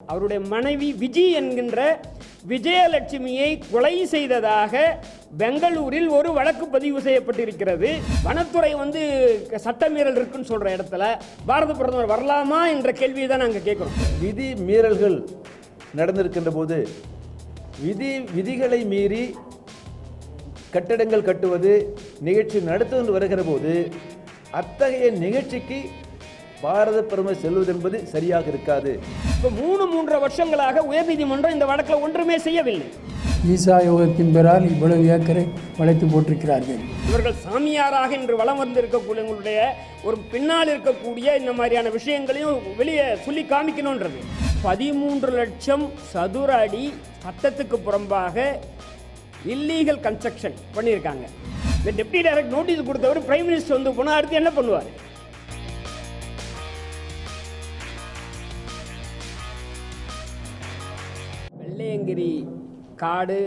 அவருடைய மனைவி விஜி என்கின்ற விஜயலட்சுமியை கொலை செய்ததாக பெங்களூரில் ஒரு வழக்கு பதிவு செய்யப்பட்டிருக்கிறது. வனத்துறை சட்டமீறல் இருக்குன்னு சொல்ற இடத்துல பாரத பிரதமர் வரலாமா என்ற கேள்வியை தான் நாங்கள் கேட்கிறோம். விதி மீறல்கள் நடந்திருக்கின்ற போது விதிகளை மீறி கட்டடங்கள் கட்டுவது நிகழ்ச்சி நடத்து வருகிற போது அத்தகைய நிகழ்ச்சிக்கு பாரத பிரதமர் செல்வது என்பது சரியாக இருக்காது. இப்போ 3 வருஷங்களாக உயர்நீதிமன்றம் இந்த வழக்கில் ஒன்றுமே செய்யவில்லை. ஈசா யோகத்தின் பெயரால் இவ்வளவு ஏக்கரை வளைத்து போட்டிருக்கிறார்கள். இவர்கள் சாமியாராக இன்று வலம் வந்திருக்கக்கூடியவங்களுடைய ஒரு பின்னால் இருக்கக்கூடிய இந்த மாதிரியான விஷயங்களையும் வெளியே சொல்லி காமிக்கணுன்றது. 13 லட்சம் சதுர அடி சட்டத்துக்கு புறம்பாக இல்லீகல் கன்ஸ்ட்ரக்ஷன் பண்ணியிருக்காங்க. இந்த டெப்டி டைரக்டர் நோட்டீஸ் கொடுத்தவர் பிரைம் மினிஸ்டர் போனால் அடுத்து என்ன பண்ணுவார்? வெள்ளையங்கிரி காடு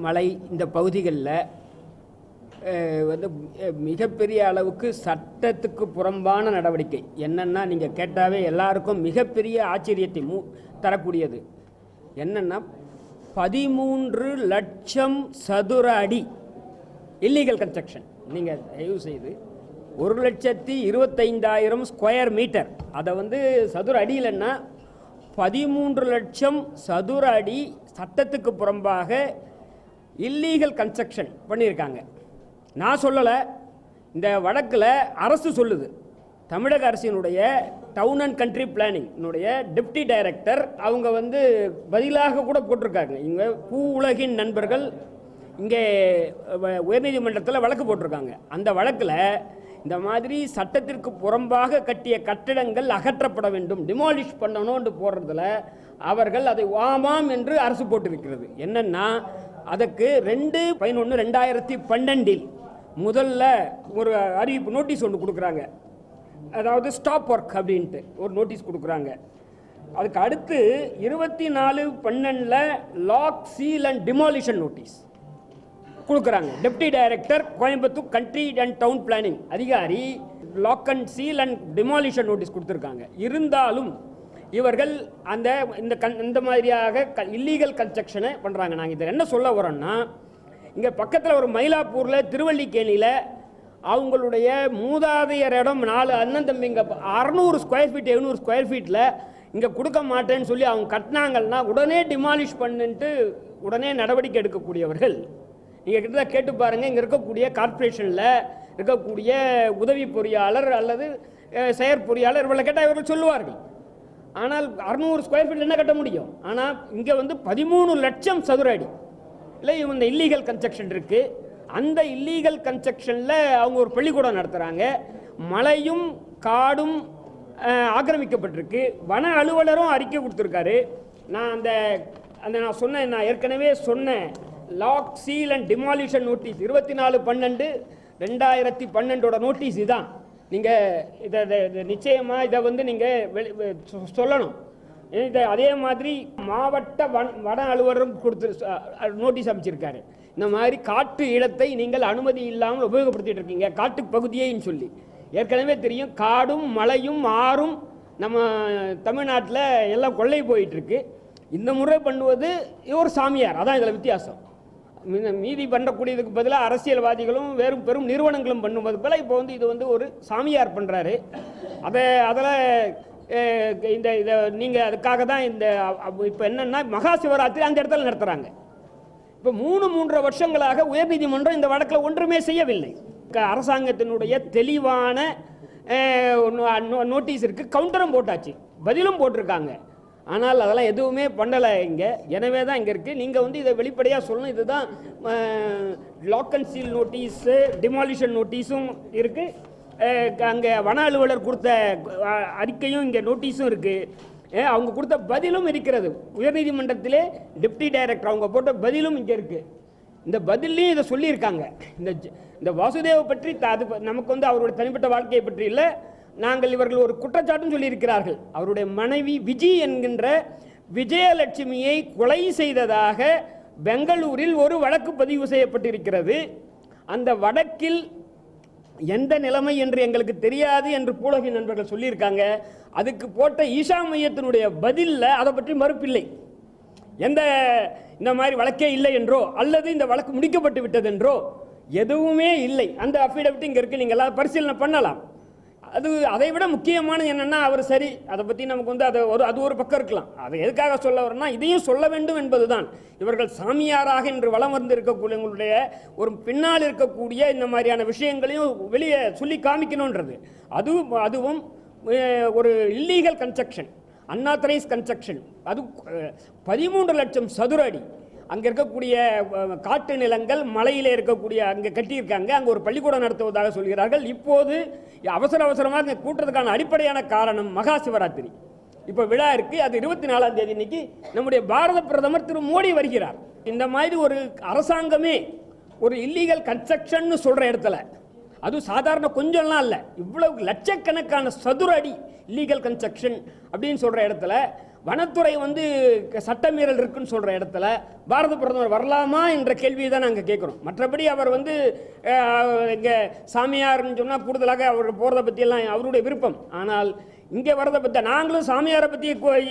மலை இந்த பகுதிகளில் மிகப்பெரிய அளவுக்கு சட்டத்துக்கு புறம்பான நடவடிக்கை என்னென்னா, நீங்கள் கேட்டாவே எல்லாருக்கும் மிகப்பெரிய ஆச்சரியத்தை தரக்கூடியது என்னென்னா, 13 லட்சம் சதுர அடி இல்லீகல் கன்ஸ்ட்ரக்ஷன். நீங்கள் தயவு செய்து 1,25,000 ஸ்கொயர் மீட்டர், அதை சதுர அடி இல்லைன்னா 13 லட்சம் சதுர அடி சட்டத்துக்கு புறம்பாக இல்லீகல் கன்ஸ்ட்ரக்ஷன் பண்ணியிருக்காங்க. நான் சொல்லலை, இந்த வழக்கில் அரசு சொல்லுது. தமிழக அரசினுடைய டவுன் அண்ட் கண்ட்ரி பிளானிங்னுடைய டெப்டி டைரக்டர் அவங்க பதிலாக கூட போட்டிருக்காங்க. இங்கே பூ உலகின் நண்பர்கள் இங்கே உயர்நீதிமன்றத்தில் வழக்கு போட்டிருக்காங்க. அந்த வழக்கில் இந்த மாதிரி சட்டத்திற்கு புறம்பாக கட்டிய கட்டிடங்கள் அகற்றப்பட வேண்டும், டிமாலிஷ் பண்ணணும்னு போடுறதுல அவர்கள் அதை ஆமாம் என்று அரசு போட்டிருக்கிறது. என்னன்னா, அதுக்கு 2/11/2012 முதல்ல ஒரு அறிவிப்பு நோட்டீஸ் ஒன்று கொடுக்குறாங்க. அதாவது ஸ்டாப் ஒர்க் அப்படின்ட்டு ஒரு நோட்டீஸ் கொடுக்குறாங்க. அதுக்கு அடுத்து 24/12 lock seal and demolition notice கொடுக்குறாங்க. Deputy director Coimbatore country and town planning அதிகாரி lock and seal and demolition notice கொடுத்துருக்காங்க. இருந்தாலும் இவர்கள் இந்த மாதிரியாக இல்லீகல் கன்ஸ்ட்ரக்ஷனை பண்ணுறாங்க. நாங்கள் இதை என்ன சொல்ல வரோன்னா, இங்கே பக்கத்தில் ஒரு மயிலாப்பூரில் திருவல்லிக்கேணியில் அவங்களுடைய மூதாதையர் இடம் 4 அண்ணன் தம்பிங்க 600 ஸ்கொயர் ஃபீட் 700 ஸ்கொயர் ஃபீட்டில் இங்கே கொடுக்க மாட்டேன்னு சொல்லி அவங்க கட்டினாங்கன்னா உடனே டிமாலிஷ் பண்ணிட்டு உடனே நடவடிக்கை எடுக்கக்கூடியவர்கள். நீங்கள் கிட்ட கேட்டு பாருங்கள், இங்கே இருக்கக்கூடிய கார்ப்பரேஷனில் இருக்கக்கூடிய உதவி பொறியாளர் அல்லது செயற்பொறியாளர் இவங்களை கேட்டால் இவர்கள் சொல்லுவார்கள். ஆனால் 600 ஸ்கொயர் ஃபீட் என்ன கட்ட முடியும்? ஆனால் இங்கே 13 லட்சம் சதுர அடி இல்லை இந்த இல்லீகல் கன்ஸ்ட்ரக்ஷன் இருக்குது. அந்த இல்லீகல் கன்ஸ்ட்ரக்ஷனில் அவங்க ஒரு பள்ளிக்கூடம் நடத்துகிறாங்க. மலையும் காடும் ஆக்கிரமிக்கப்பட்டிருக்கு. வன அலுவலரும் அறிக்கை கொடுத்துருக்காரு. நான் நான் ஏற்கனவே சொன்னேன் lock seal and demolition notice 24/12/2012 notice இதுதான். நீங்கள் இதை நிச்சயமாக இதை நீங்கள் சொல்லணும். அதே மாதிரி மாவட்ட வன அலுவலரும் கொடுத்து நோட்டீஸ் அமைச்சிருக்காரு. இந்த மாதிரி காட்டு இடத்தை நீங்கள் அனுமதி இல்லாமல் உபயோகப்படுத்திட்டு இருக்கீங்க, காட்டு பகுதியைன்னு சொல்லி. ஏற்கனவே தெரியும், காடும் மலையும் ஆறும் நம்ம தமிழ்நாட்டில் எல்லாம் கொள்ளை போயிட்டுருக்கு. இந்த முறை பண்ணுவது ஒரு சாமியார், அதான் இதில் வித்தியாசம். மீதி பண்ணக்கூடியதுக்கு பதிலாக அரசியல்வாதிகளும் பெரும் நிறுவனங்களும் பண்ணுவது போல இப்போ இது ஒரு சாமியார் பண்ணுறாரு. அதில் இதை நீங்கள் அதுக்காக தான் இப்போ என்னென்னா மகா சிவராத்திரி அந்த இடத்துல நடத்துகிறாங்க. இப்போ 3 வருஷங்களாக உயர்நீதிமன்றம் இந்த வழக்கில் ஒன்றுமே செய்யவில்லை. அரசாங்கத்தினுடைய தெளிவான நோட்டீஸ் இருக்குது, கவுண்டரும் போட்டாச்சு, பதிலும் போட்டிருக்காங்க. ஆனால் அதெல்லாம் எதுவுமே பண்ணலை இங்கே. எனவே தான் இங்கே இருக்குது. நீங்கள் இதை வெளிப்படையாக சொல்லணும். இதுதான் lock and seal notice demolition நோட்டீஸும் இருக்குது. அங்கே வன அலுவலர் கொடுத்த அறிக்கையும் இங்கே நோட்டீஸும் இருக்குது. அவங்க கொடுத்த பதிலும் இருக்கிறது. உயர்நீதிமன்றத்திலே டெப்டி டைரக்டர் அவங்க போட்ட பதிலும் இங்கே இருக்குது. இந்த பதிலையும் இதை சொல்லியிருக்காங்க. இந்த வாசுதேவ பற்றி அது நமக்கு அவருடைய தனிப்பட்ட வாழ்க்கையை பற்றி இல்லை, நாங்கள் இவர்கள் ஒரு குற்றச்சாட்டும் சொல்லியிருக்கிறார்கள். அவருடைய மனைவி விஜி என்கின்ற விஜயலட்சுமியை கொலை செய்ததாக பெங்களூரில் ஒரு வழக்கு பதிவு செய்யப்பட்டிருக்கிறது. அந்த வழக்கில் எந்த நிலைமை என்று எங்களுக்கு தெரியாது என்று பூலகி நண்பர்கள் சொல்லியிருக்காங்க. அதுக்கு போட்ட ஈஷா மையத்தினுடைய பதிலில் அதை பற்றி மறுப்பில்லை. இந்த மாதிரி வழக்கே இல்லை என்றோ அல்லது இந்த வழக்கு முடிக்கப்பட்டு விட்டது என்றோ எதுவுமே இல்லை. அந்த அஃபிடவிட் இங்கே இருக்குது, நீங்கள் எல்லாம் பரிசீலனை பண்ணலாம். அதை விட முக்கியமானது என்னென்னா, அவர் சரி, அதை பற்றி நமக்கு வந்து அது ஒரு பக்கம் இருக்கலாம். அதை எதுக்காக சொல்ல வரனா, இதையும் சொல்ல வேண்டும் என்பதுதான். இவர்கள் சாமியாராக இன்று வலம் வந்து இருக்கக்கூடியவங்களுடைய ஒரு பின்னால் இருக்கக்கூடிய இந்த மாதிரியான விஷயங்களையும் வெளியே சொல்லி காமிக்கணுன்றது. அதுவும் ஒரு இல்லீகல் கன்ஸ்ட்ரக்ஷன், அன்ஆத்தரைஸ் கன்ஸ்ட்ரக்ஷன், அது 13 லட்சம் சதுர அடி. அங்கே இருக்கக்கூடிய காட்டு நிலங்கள், மலையில் இருக்கக்கூடிய அங்கே கட்டியிருக்காங்க. அங்கே ஒரு பள்ளிக்கூடம் நடத்துவதாக சொல்கிறார்கள். இப்போது அவசரமாக இங்கே கூட்டுறதுக்கான அடிப்படையான காரணம் மகா சிவராத்திரி. இப்போ விழா இருக்குது, அது 24ஆம் தேதி இன்னைக்கு நம்முடைய பாரத பிரதமர் திரு மோடி வருகிறார். இந்த மாதிரி ஒரு அரசாங்கமே ஒரு இல்லீகல் கன்ஸ்ட்ரக்ஷன் சொல்கிற இடத்துல, அதுவும் சாதாரண கொஞ்சம்லாம் இல்லை, இவ்வளவு லட்சக்கணக்கான சதுர அடி இல்லீகல் கன்ஸ்ட்ரக்ஷன் அப்படின்னு சொல்கிற இடத்துல, வனத்துறை வந்து சட்டமீறல் இருக்குன்னு சொல்கிற இடத்துல பாரத பிரதமர் வரலாமா என்ற கேள்வியை தான் நாங்கள் கேட்குறோம். மற்றபடி அவர் வந்து இங்கே சாமியார்னு சொன்னால் கூடுதலாக அவர் போகிறத பற்றியெல்லாம் அவருடைய விருப்பம். ஆனால் இங்கே வரதை பற்றி நாங்களும் சாமியாரை பற்றி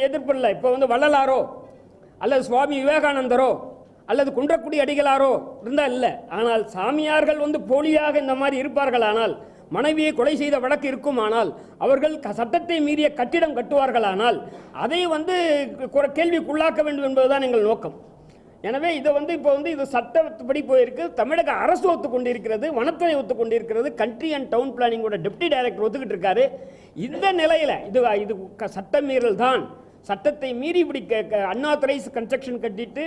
எதிர்ப்பில்லை. இப்போ வந்து வள்ளலாரோ அல்லது சுவாமி விவேகானந்தரோ அல்லது குன்றக்குடி அடிகளாரோ இருந்தால் இல்லை. ஆனால் சாமியார்கள் வந்து போலியாக இந்த மாதிரி இருப்பார்கள், ஆனால் மனைவியை கொலை செய்த வழக்கு இருக்குமானால், அவர்கள் சட்டத்தை மீறிய கட்டிடம் கட்டுவார்களானால் அதை வந்து கேள்விக்குள்ளாக்க வேண்டும் என்பதுதான் எங்கள் நோக்கம். எனவே இதை வந்து இப்போ வந்து இது சட்டப்படி போயிருக்கு. தமிழக அரசு ஒத்துக்கொண்டிருக்கிறது, வனத்துறை ஒத்துக்கொண்டிருக்கிறது, கண்ட்ரி அண்ட் டவுன் பிளானிங்கோட டெப்டி டைரக்டர் ஒத்துக்கிட்டு இருக்காரு. இந்த நிலையில் இது சட்டமீறல் தான். சட்டத்தை மீறி இப்படி அன்ஆத்தரைஸ் கன்ஸ்ட்ரக்ஷன் கட்டிட்டு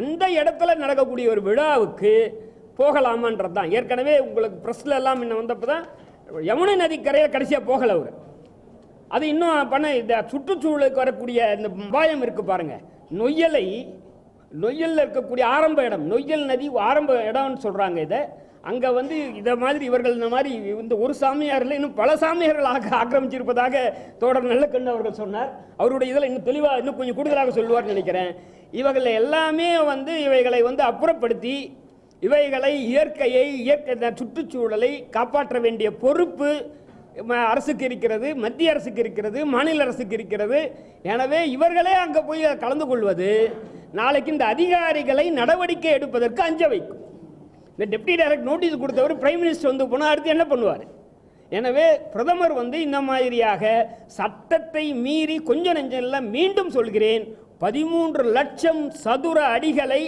அந்த இடத்துல நடக்கக்கூடிய ஒரு விழாவுக்கு போகலாமான்றது தான். ஏற்கனவே உங்களுக்கு ப்ரெஸ்ல எல்லாம் இன்னும் வந்தப்போ தான் யமுனை நதி கரையில் கடைசியாக போகலை அவர். அது இன்னும் பண்ண இந்த சுற்றுச்சூழலுக்கு வரக்கூடிய இந்த அபாயம் இருக்குது பாருங்கள். நொய்யலில் இருக்கக்கூடிய ஆரம்ப இடம், நொய்யல் நதி ஆரம்ப இடம்னு சொல்கிறாங்க. அங்கே வந்து இதை மாதிரி இவர்கள் இந்த மாதிரி இந்த ஒரு சாமியாரில் இன்னும் பல சாமியார்கள் ஆக்கிரமிச்சிருப்பதாக தோழர் நல்லக்கண்ணு அவர்கள் சொன்னார். அவருடைய இதில் இன்னும் தெளிவாக இன்னும் கொஞ்சம் கூடுதலாக சொல்லுவார்னு நினைக்கிறேன். இவர்கள் எல்லாமே வந்து இவைகளை வந்து அப்புறப்படுத்தி இவைகளை இயற்கை சுற்றுச்சூழலை காப்பாற்ற வேண்டிய பொறுப்பு அரசுக்கு இருக்கிறது, மத்திய அரசுக்கு இருக்கிறது, மாநில அரசுக்கு இருக்கிறது. எனவே இவர்களே அங்கே போய் கலந்து கொள்வது நாளைக்கு இந்த அதிகாரிகளை நடவடிக்கை எடுப்பதற்கு அஞ்ச வைக்கும். இந்த டெப்டி டைரக்டர் நோட்டீஸ் கொடுத்தவர் பிரைம் மினிஸ்டர் வந்து போனால் அடுத்து என்ன பண்ணுவார்? எனவே பிரதமர் வந்து இந்த மாதிரியாக சட்டத்தை மீறி கொஞ்சம் நெஞ்சம் மீண்டும் சொல்கிறேன், 13 லட்சம் சதுர அடிகளை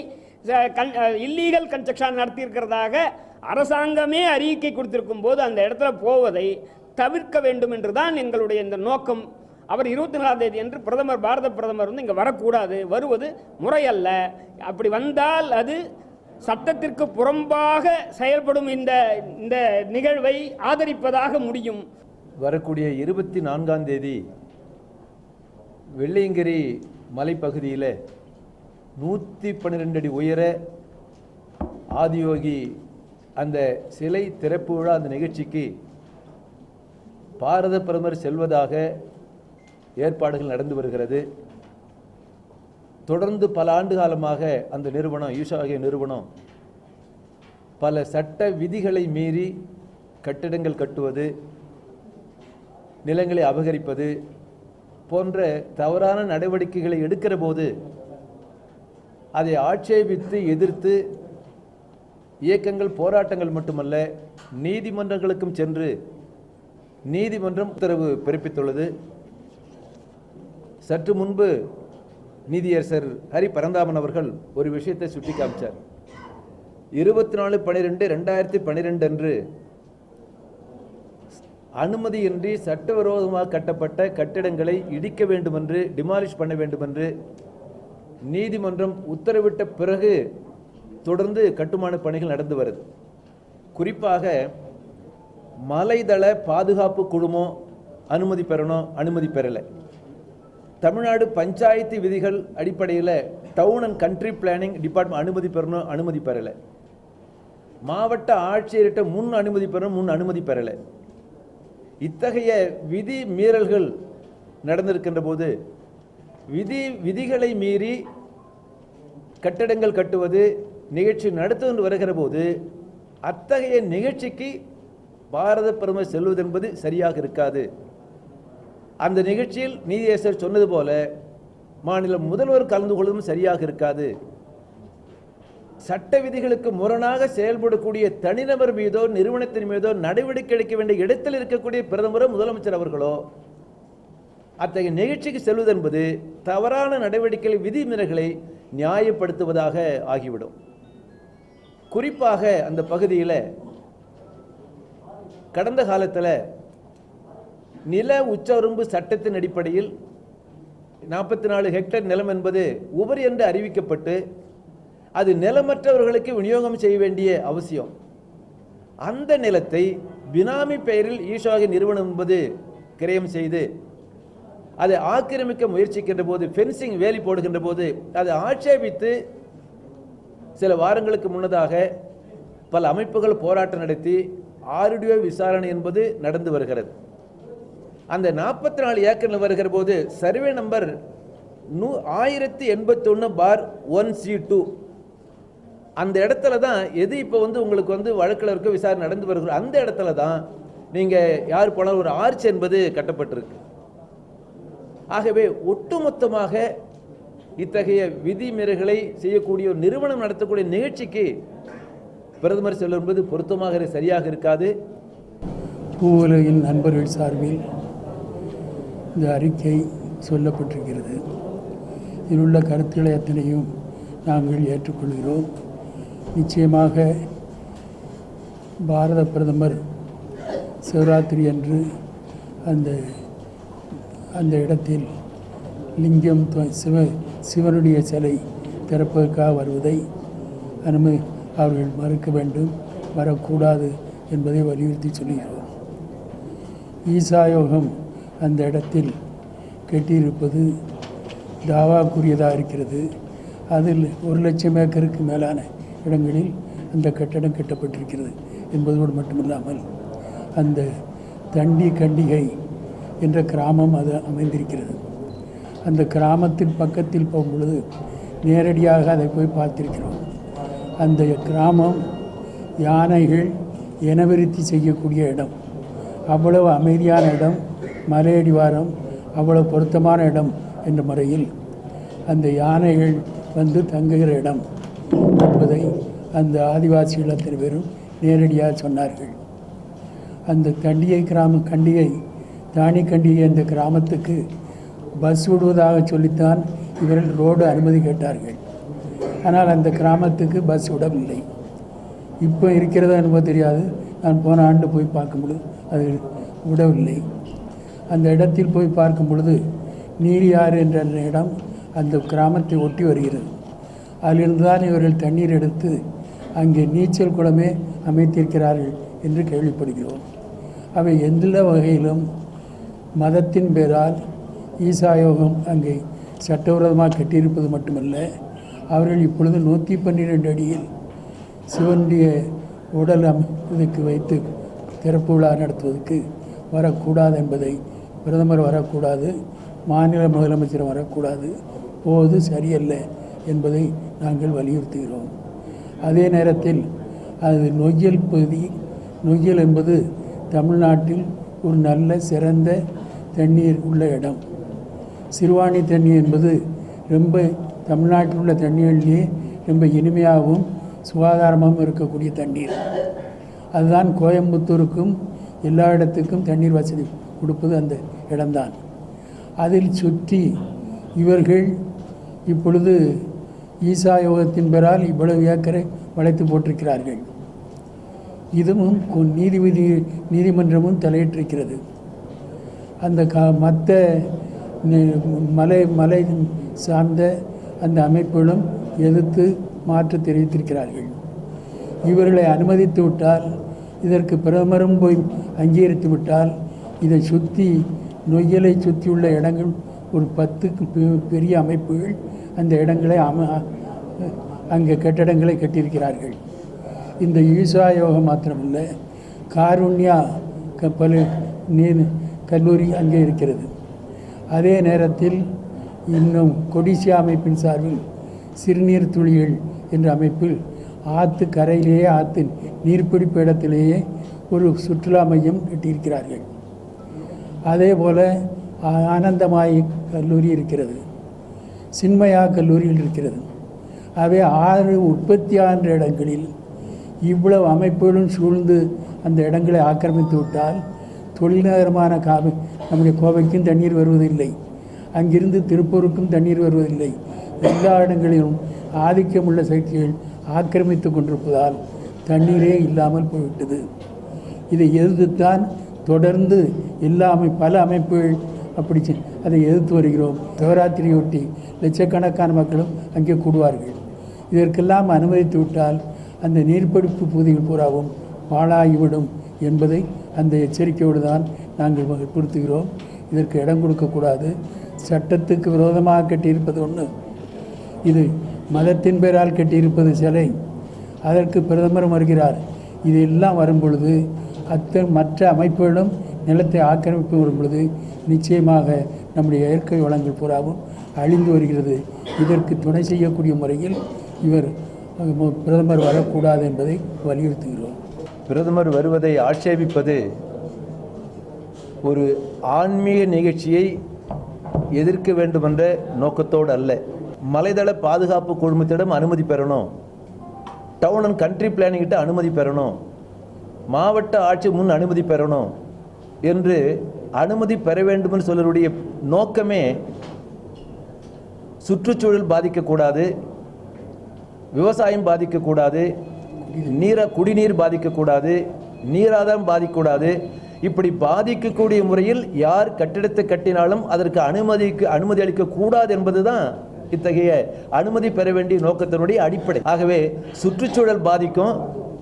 இல்லீகல் கன்ஸ்ட்ரக்ஷன் நடத்தியிருக்கிறதாக அரசாங்கமே அறிக்கை கொடுத்திருக்கும் போது அந்த இடத்துல போவதை தவிர்க்க வேண்டும் என்று தான் எங்களுடைய இந்த நோக்கம். அவர் 24ஆம் தேதி என்று பாரத பிரதமர் வந்து இங்கே வரக்கூடாது, வருவது முறையல்ல. அப்படி வந்தால் அது சட்டத்திற்கு புறம்பாக செயல்படும் இந்த நிகழ்வை ஆதரிப்பதாக முடியும். வரக்கூடிய 24ஆம் தேதி வெள்ளியங்கிரி மலைப்பகுதியில் 112 அடி உயர ஆதியோகி அந்த சிலை திறப்பு விழா அந்த நிகழ்ச்சிக்கு பாரத பிரதமர் செல்வதாக ஏற்பாடுகள் நடந்து வருகிறது. தொடர்ந்து பல ஆண்டு காலமாக அந்த நிறுவனம், ஈஷா நிறுவனம், பல சட்ட விதிகளை மீறி கட்டிடங்கள் கட்டுவது, நிலங்களை அபகரிப்பது போன்ற தவறான நடவடிக்கைகளை எடுக்கிற போது அதை ஆட்சேபித்து எதிர்த்து இயக்கங்கள், போராட்டங்கள் மட்டுமல்ல, நீதிமன்றங்களுக்கும் சென்று நீதிமன்றம் உத்தரவு பிறப்பித்துள்ளது. சற்று முன்பு நீதியரசர் ஹரி பரந்தாமன் அவர்கள் ஒரு விஷயத்தை சுட்டி காமிச்சார். 24/12/2012 அன்று அனுமதியின்றி சட்டவிரோதமாக கட்டப்பட்ட கட்டிடங்களை இடிக்க வேண்டும் என்று, டிமாலிஷ் பண்ண வேண்டும் என்று நீதிமன்றம் உத்தரவிட்ட பிறகு தொடர்ந்து கட்டுமான பணிகள் நடந்து வருது. குறிப்பாக மலைதள பாதுகாப்பு குழுமம் அனுமதி பெறணும், அனுமதி பெறலை. தமிழ்நாடு பஞ்சாயத்து விதிகள் அடிப்படையில் town and country planning department அனுமதி பெறணும், அனுமதி பெறலை. மாவட்ட ஆட்சியர்கிட்ட முன் அனுமதி பெறணும், முன் அனுமதி பெறலை. இத்தகைய விதி மீறல்கள் நடந்திருக்கின்ற போது விதிகளை மீறி கட்டடங்கள் கட்டுவது, நிகழ்ச்சி நடத்துவது வருகிற போது அத்தகைய நிகழ்ச்சிக்கு பாரத பிரதமர் செல்வது என்பது சரியாக இருக்காது. அந்த நிகழ்ச்சியில் நீதியரசர் சொன்னது போல மாநில முதல்வர் கலந்து கொள்வதும் சரியாக இருக்காது. சட்ட விதிகளுக்கு முரணாக செயல்படக்கூடிய தனிநபர் மீதோ நிறுவனத்தின் மீதோ நடவடிக்கை எடுக்க வேண்டிய இடத்தில் இருக்கக்கூடிய பிரதமரோ முதலமைச்சர் அவர்களோ அத்தகைய நிகழ்ச்சிக்கு செல்வது என்பது தவறான நடவடிக்கைகள் விதிமீறல்களை நியாயப்படுத்துவதாக ஆகிவிடும். குறிப்பாக அந்த பகுதியில் கடந்த காலத்தில் நில உச்சவரம்பு சட்டத்தின் அடிப்படையில் 44 ஹெக்டேர் நிலம் என்பது உபரி என்று அறிவிக்கப்பட்டு அது நிலமற்றவர்களுக்கு விநியோகம் செய்ய வேண்டிய அவசியம். அந்த நிலத்தை பினாமி பெயரில் ஈஷாகி நிறுவனம் என்பது கிரயம் செய்து அதை ஆக்கிரமிக்க முயற்சிக்கின்ற போது, ஃபென்சிங் வேலி போடுகின்ற போது அதை ஆட்சேபித்து சில வாரங்களுக்கு முன்னதாக பல அமைப்புகள் போராட்டம் நடத்தி ஆர்டிஓ விசாரணை என்பது நடந்து வருகிறது. அந்த 44 ஏக்கரில் வருகிற போது சர்வே நம்பர் 1081/1C2 அந்த இடத்துல தான் எது இப்போ உங்களுக்கு வழக்கில் இருக்க விசாரணை நடந்து வருகிற அந்த இடத்துல தான் நீங்கள் யார் போனாலும் ஒரு ஆர்ச் என்பது கட்டப்பட்டிருக்கு. ஆகவே ஒட்டுமொத்தமாக இத்தகைய விதிமீறல்களை செய்யக்கூடிய ஒரு நிறுவனம் நடத்தக்கூடிய நிகழ்ச்சிக்கு பிரதமர் செல்வது என்பது பொருத்தமாக சரியாக இருக்காது. பூவுலகின் நண்பர்கள் சார்பில் இந்த அறிக்கை சொல்லப்பட்டிருக்கிறது. இதில் உள்ள கருத்துக்களை அத்தனையும் நாங்கள் ஏற்றுக்கொள்கிறோம். நிச்சயமாக பாரத பிரதமர் சிவராத்திரி அன்று அந்த இடத்தில் லிங்கம் சிவனுடைய சிலை திறப்பதற்காக வருவதை அவர்கள் மறுக்க வேண்டும், வரக்கூடாது என்பதை வலியுறுத்தி சொல்கிறோம். ஈசாயோகம் அந்த இடத்தில் கட்டியிருப்பது தாவாக்குரியதாக இருக்கிறது. அதில் 1,00,000 ஏக்கருக்கு மேலான இடங்களில் அந்த கட்டடம் கட்டப்பட்டிருக்கிறது என்பதோடு மட்டுமில்லாமல் அந்த தண்டி கண்டிகை என்ற கிராமம் அது அமைந்திருக்கிறது. அந்த கிராமத்தின் பக்கத்தில் போகும் பொழுது நேரடியாக அதை போய் பார்த்திருக்கிறோம். அந்த கிராமம் யானைகள் இனவிருத்தி செய்யக்கூடிய இடம், அவ்வளவு அமைதியான இடம், மலையடிவாரம் அவ்வளவு பொருத்தமான இடம் என்ற முறையில் அந்த யானைகள் வந்து தங்குகிற இடம் என்பதை அந்த ஆதிவாசிகள் அத்தனை பேரும் நேரடியாக சொன்னார்கள். அந்த கண்டிகை தானி கண்டிகை அந்த கிராமத்துக்கு பஸ் விடுவதாக சொல்லித்தான் இவர்கள் ரோடு அனுமதி கேட்டார்கள். ஆனால் அந்த கிராமத்துக்கு பஸ் விடவில்லை. இப்போ இருக்கிறதா என்னமோ தெரியாது. நான் போன ஆண்டு போய் பார்க்கும் பொழுது அது விடவில்லை. அந்த இடத்தில் போய் பார்க்கும் பொழுது நீரியாறு என்ற இடம் அந்த கிராமத்தை ஒட்டி வருகிறது. அதிலிருந்து தான் இவர்கள் தண்ணீர் எடுத்து அங்கே நீச்சல் குளமே அமைத்திருக்கிறார்கள் என்று கேள்விப்படுகிறோம். அவை எந்த வகையிலும் மதத்தின் பேரால் ஈசாயோகம் அங்கே சட்டவிரோதமாக கட்டியிருப்பது மட்டுமல்ல, அவர்கள் இப்பொழுது 112 அடியில் சிவனுடைய உடல் இதுக்கு வைத்து திறப்பு விழா நடத்துவதற்கு வரக்கூடாது என்பதை, பிரதமர் வரக்கூடாது, மாநில முதலமைச்சர் வரக்கூடாது, போது சரியல்ல என்பதை நாங்கள் வலியுறுத்துகிறோம். அதே நேரத்தில் அது நொய்யல் பகுதி. நொய்யல் என்பது தமிழ்நாட்டில் ஒரு நல்ல சிறந்த தண்ணீர் உள்ள இடம். சிறுவாணி தண்ணீர் என்பது ரொம்ப தமிழ்நாட்டில் உள்ள தண்ணீரிலேயே ரொம்ப இனிமையாகவும் சுகாதாரமாகவும் இருக்கக்கூடிய தண்ணீர். அதுதான் கோயம்புத்தூருக்கும் எல்லா இடத்துக்கும் தண்ணீர் வசதி கொடுப்பது அந்த இடம்தான். அதில் சுற்றி இவர்கள் இப்பொழுது ஈசா யோகத்தின் பெயரால் இவ்வளவு ஏக்கரை வளைத்து போட்டிருக்கிறார்கள். இதுவும் நீதிமன்றமும் தலையிட்டிருக்கிறது. அந்த மற்ற மலை சார்ந்த அந்த அமைப்புகளும் எதிர்த்து மாற்று தெரிவித்திருக்கிறார்கள். இவர்களை அனுமதித்து விட்டால், இதற்கு பிரதமரும் போய் அங்கீகரித்து விட்டால், இதை சுற்றி நொய்யலை சுற்றியுள்ள இடங்கள் ஒரு 10 பெரிய அமைப்புகள் அந்த இடங்களை அங்கே கட்டடங்களை கட்டியிருக்கிறார்கள். இந்த ஈசா யோகம் மாத்திரமல்ல, காருண்யா கல்லூரி அங்கே இருக்கிறது. அதே நேரத்தில் இன்னும் கொடிசியா அமைப்பின் சார்பில் சிறுநீர் துளிகள் என்ற அமைப்பில் ஆற்று கரையிலேயே, ஆற்று நீர்பிடிப்பு இடத்திலேயே ஒரு சுற்றுலா மையம் கட்டியிருக்கிறார்கள். அதே போல் ஆனந்தமாய் கல்லூரி இருக்கிறது, சின்மயா கல்லூரியில் இருக்கிறது. அவை 6 உற்பத்தியான இடங்களில் இவ்வளவு அமைப்புகளும் சூழ்ந்து அந்த இடங்களை ஆக்கிரமித்து விட்டால் தொழில்நகரமான நம்முடைய கோவைக்கும் தண்ணீர் வருவதில்லை, அங்கிருந்து திருப்பூருக்கும் தண்ணீர் வருவதில்லை. எல்லா இடங்களிலும் ஆதிக்கமுள்ள சக்திகள் ஆக்கிரமித்து கொண்டிருப்பதால் தண்ணீரே இல்லாமல் போய்விட்டது. இதை எதிர்த்துத்தான் தொடர்ந்து பல அமைப்புகள் அப்படி அதை எதிர்த்து வருகிறோம். சிவராத்திரியொட்டி லட்சக்கணக்கான மக்களும் அங்கே கூடுவார்கள். இதற்கெல்லாம் அனுமதித்து விட்டால் அந்த நீர்பிடிப்பு பகுதிகள் பூராவும் பாழாகிவிடும் என்பதை அந்த எச்சரிக்கையோடு தான் நாங்கள் வற்புறுத்துகிறோம். இதற்கு இடம் கொடுக்கக்கூடாது. சட்டத்துக்கு விரோதமாக கட்டியிருப்பது ஒன்று, இது மதத்தின் பெயரால் கட்டியிருப்பது சிலை. அதற்கு பிரதமர் வருகிறார். இதெல்லாம் வரும்பொழுது மற்ற அமைப்புகளும் நிலத்தை ஆக்கிரமிப்பு வரும்பொழுது நிச்சயமாக நம்முடைய இயற்கை வளங்கள் பூராவும் அழிந்து வருகிறது. இதற்கு துணை செய்யக்கூடிய முறையில் பிரதமர் வரக்கூடாது என்பதை வலியுறுத்துகிறோம். பிரதமர் வருவதை ஆட்சேபிப்பது ஒரு ஆன்மீக நிகழ்ச்சியை எதிர்க்க வேண்டுமென்ற நோக்கத்தோடு அல்ல. மலைதள பாதுகாப்பு குழுமத்திடம் அனுமதி பெறணும், டவுன் அண்ட் கண்ட்ரி பிளானிங்கிட்ட அனுமதி பெறணும், மாவட்ட ஆட்சி முன் அனுமதி பெறணும் என்று அனுமதி பெற வேண்டும் என்று சொல்லுடைய நோக்கமே சுற்றுச்சூழல் பாதிக்கக்கூடாது, விவசாயம் பாதிக்கக்கூடாது, குடிநீர் பாதிக்கக்கூடாது, நீராதாரம் பாதிக்கக்கூடாது. இப்படி பாதிக்கக்கூடிய முறையில் யார் கட்டிடத்தை கட்டினாலும் அதற்கு அனுமதி அளிக்கக்கூடாது என்பது தான் இத்தகைய அனுமதி பெற வேண்டிய நோக்கத்தினுடைய அடிப்படை. ஆகவே சுற்றுச்சூழல் பாதிக்கும்,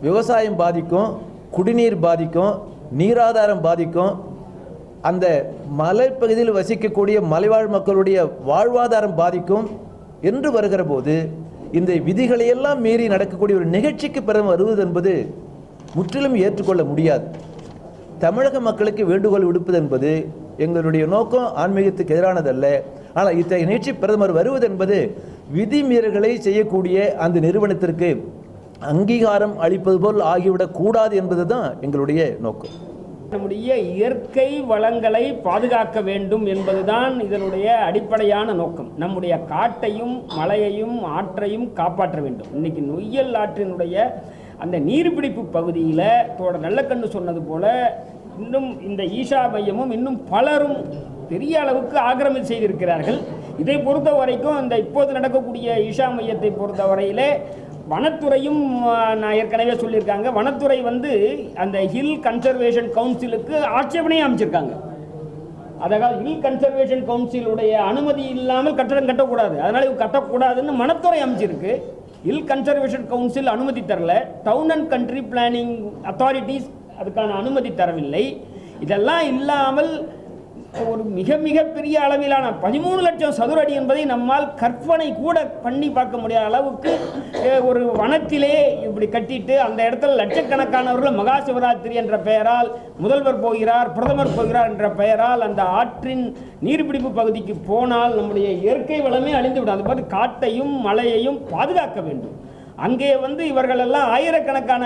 விவசாயம் பாதிக்கும், குடிநீர் பாதிக்கும், நீராதாரம் பாதிக்கும். அந்த மலைப்பகுதியில் வசிக்கக்கூடிய மலைவாழ் மக்களுடைய வாழ்வாதாரம் பாதிக்கும் என்று வருகிற போது இந்த விதிகளையெல்லாம் மீறி நடக்கக்கூடிய ஒரு நிகழ்ச்சிக்கு பிரதமர் வருவது என்பது முற்றிலும் ஏற்றுக்கொள்ள முடியாது. தமிழக மக்களுக்கு வேண்டுகோள் விடுப்பது என்பது எங்களுடைய நோக்கம் ஆன்மீகத்துக்கு எதிரானதல்ல. ஆனால் இத்தகைய நிகழ்ச்சி பிரதமர் வருவது என்பது விதிமீறல்களை செய்யக்கூடிய அந்த நிறுவனத்திற்கு அங்கீகாரம் அளிப்பது போல் ஆகிவிடக் கூடாது என்பது தான் எங்களுடைய நோக்கம். நம்முடைய இயற்கை வளங்களை பாதுகாக்க வேண்டும் என்பதுதான் இதனுடைய அடிப்படையான நோக்கம். நம்முடைய காட்டையும் மலையையும் ஆற்றையும் காப்பாற்ற வேண்டும். இன்னைக்கு நொய்யல் ஆற்றினுடைய அந்த நீர்பிடிப்பு பகுதியில் நல்லக்கண்ணு சொன்னது போல இன்னும் இந்த ஈஷா மையமும் இன்னும் பலரும் பெரிய அளவுக்கு ஆக்கிரமிப்பு செய்திருக்கிறார்கள். இதை பொறுத்த வரைக்கும் இந்த இப்போது நடக்கக்கூடிய ஈஷா மையத்தை பொறுத்த வரையிலே வனத்துறையும் நான் ஏற்கனவே சொல்லியிருக்காங்க, வனத்துறை அந்த ஹில் கன்சர்வேஷன் கவுன்சிலுக்கு ஆட்சேபனையும் அமைச்சிருக்காங்க. அதாவது ஹில் கன்சர்வேஷன் கவுன்சிலுடைய அனுமதி இல்லாமல் கட்டடம் கட்டக்கூடாது, அதனால இது கட்டக்கூடாதுன்னு வனத்துறை அமைச்சிருக்கு. ஹில் கன்சர்வேஷன் கவுன்சில் அனுமதி தரல, town and country planning authorities அதுக்கான அனுமதி தரவில்லை. இதெல்லாம் இல்லாமல் ஒரு மிக மிக பெரிய அளவிலான 13 லட்சம் சதுர அடி என்பதை நம்மால் கற்பனை கூட பண்ணி பார்க்க முடியாத அளவுக்கு ஒரு வனத்திலே இப்படி கட்டிட்டு அந்த இடத்துல லட்சக்கணக்கானவர்கள் மகா சிவராத்திரி என்ற பெயரால் முதல்வர் போகிறார், பிரதமர் போகிறார் என்ற பெயரால் அந்த ஆற்றின் நீர்பிடிப்பு பகுதிக்கு போனால் நம்முடைய இயற்கை வளமே அழிந்துவிடும். அது மாதிரி காட்டையும் மலையையும் பாதுகாக்க வேண்டும். அங்கே இவர்கள் எல்லாம் ஆயிரக்கணக்கான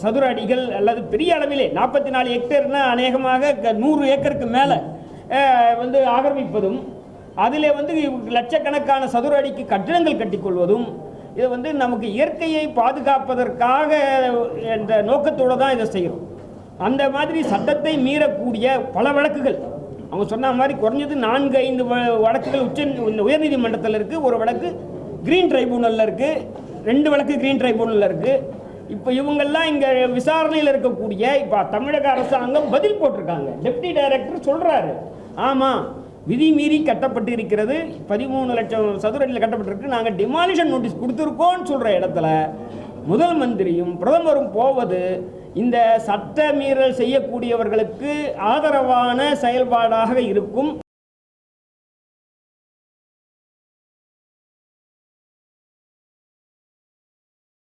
சதுர அடிகள் அல்லது பெரிய அளவிலே 44 ஹெக்டேர்னா அநேகமாக 100 ஏக்கருக்கு மேலே ஆக்கிரமிப்பதும் அதிலே லட்சக்கணக்கான சதுர அடிக்கு கட்டிடங்கள் கட்டிக்கொள்வதும் இது நமக்கு இயற்கையை பாதுகாப்பதற்காக என்ற நோக்கத்தோடு தான் இதை செய்கிறோம். அந்த மாதிரி சட்டத்தை மீறக்கூடிய பல வழக்குகள் அவங்க சொன்ன மாதிரி குறைஞ்சது 4-5 வழக்குகள் உயர்நீதிமன்றத்தில் இருக்குது. ஒரு வழக்கு கிரீன் ட்ரைபூனலில் இருக்குது, 2 வழக்கு கிரீன் ட்ரைபூனலில் இருக்குது. இப்போ இவங்கெல்லாம் இங்கே விசாரணையில் இருக்கக்கூடிய இப்போ தமிழக அரசாங்கம் பதில் போட்டிருக்காங்க. டெப்டி டைரக்டர் சொல்கிறாரு, ஆமாம் விதி மீறி கட்டப்பட்டு இருக்கிறது, 13 லட்சம் சதுர அடியில் கட்டப்பட்டிருக்கு, நாங்கள் டிமாலிஷன் நோட்டீஸ் கொடுத்துருக்கோன்னு சொல்கிற இடத்துல முதல் மந்திரியும் பிரதமரும் போவது இந்த சட்ட மீறல் செய்யக்கூடியவர்களுக்கு ஆதரவான செயல்பாடாக இருக்கும்.